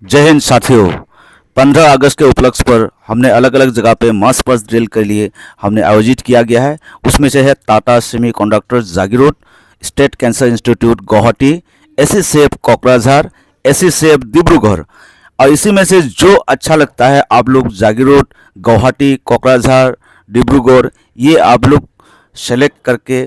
जय हिंद साथियों। 15 अगस्त के उपलक्ष्य पर हमने अलग अलग जगह पे मास पर्स ड्रिल के लिए हमने आयोजित किया गया है। उसमें से है Tata semiconductor Jagiroad, state cancer institute Guwahati, AC safe Kokrajhar, AC safe Dibrugarh. और इसी में से जो अच्छा लगता है आप लोग जागीरोड, गुवाहाटी, कोकराझार, डिब्रूगढ़, ये आप लोग सेलेक्ट करके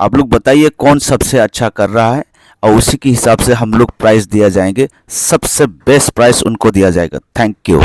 आप लोग बताइए कौन सबसे अच्छा कर रहा है और उसी के हिसाब से हम लोग प्राइस दिया जाएंगे। सबसे बेस्ट प्राइस उनको दिया जाएगा। Thank you.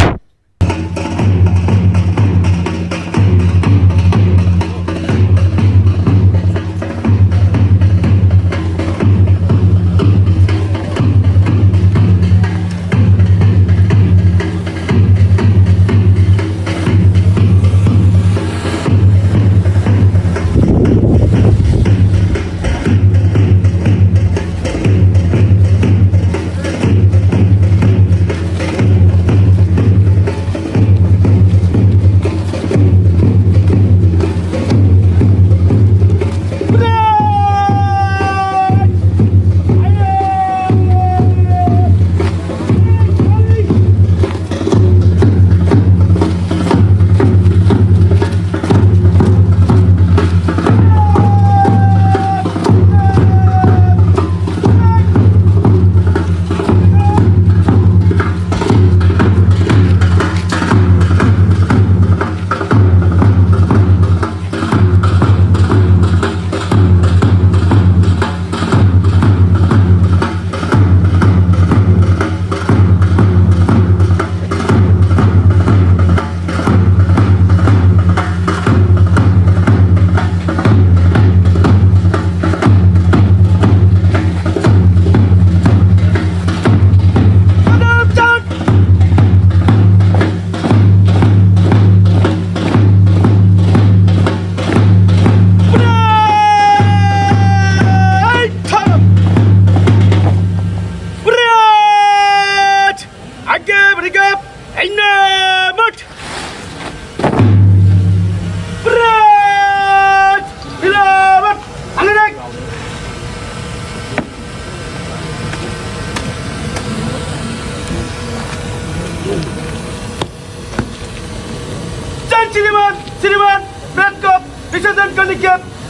श्रीमान ब्रेकअप विसर्जन करने की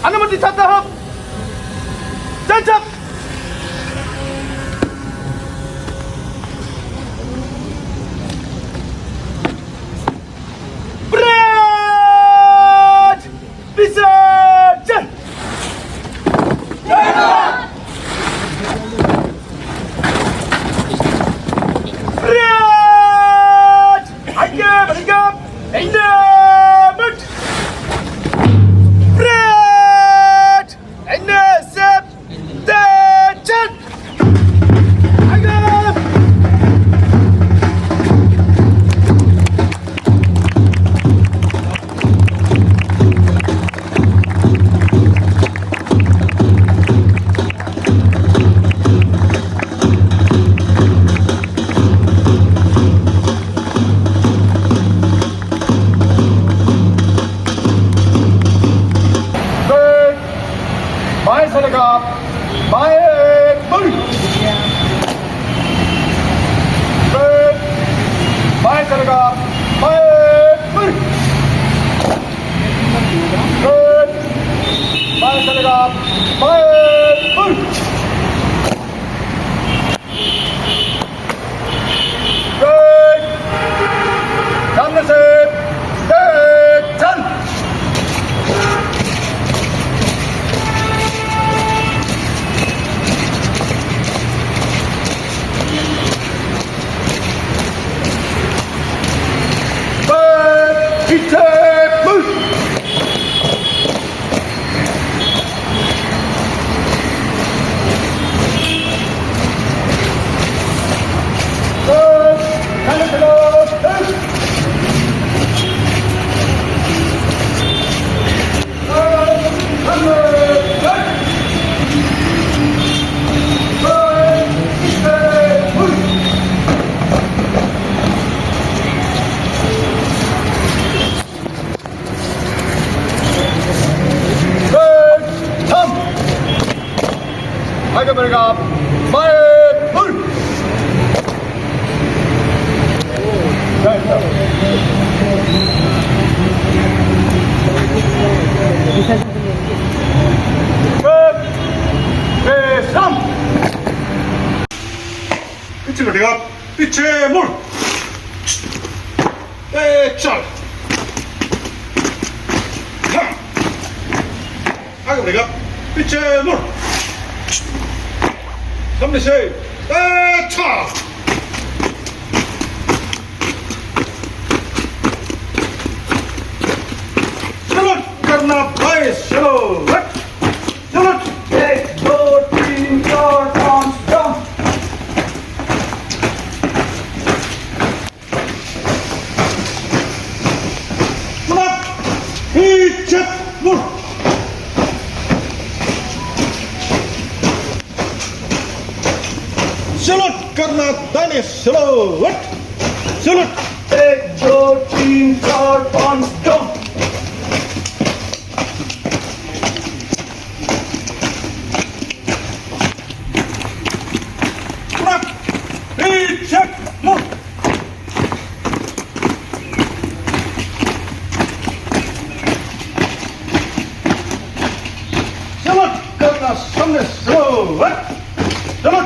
अनुमति चाहता हूँ। विसर्जन। आगे बढ़ेगा। Red and the पीछे घटेगा, पीछे मुड़, चल, हाँ, आगे बढ़ेगा, पीछे मुड़, सामने से, चल, चलो करना भाई, चलो, चलो, 1 2 3 4 5 6 पीछे मुड़, चलो करना दाने, चलो, चलो, 1 2 3 4 5 6 पीछे मुड़, चलो करना सामने, चलो, चलो,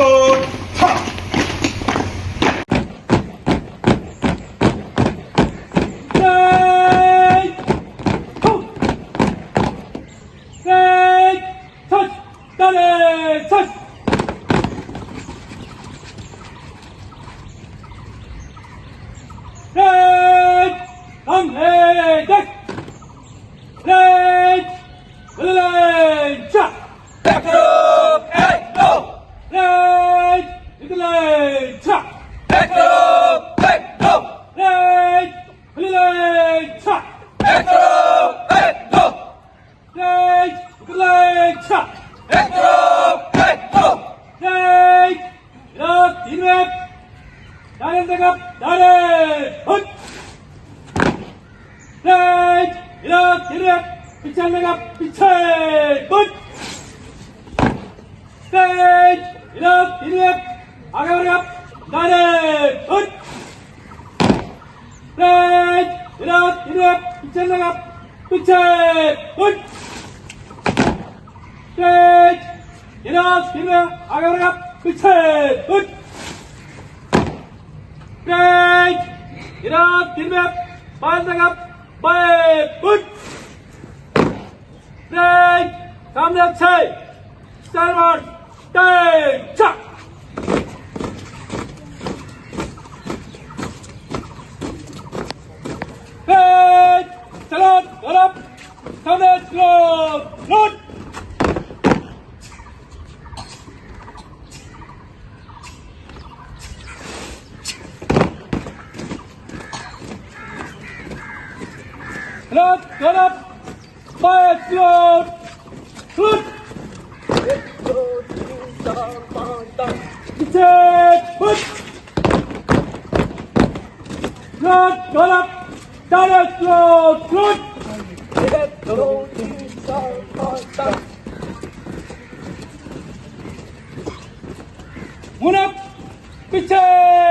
और हाँ, मुनप पीछे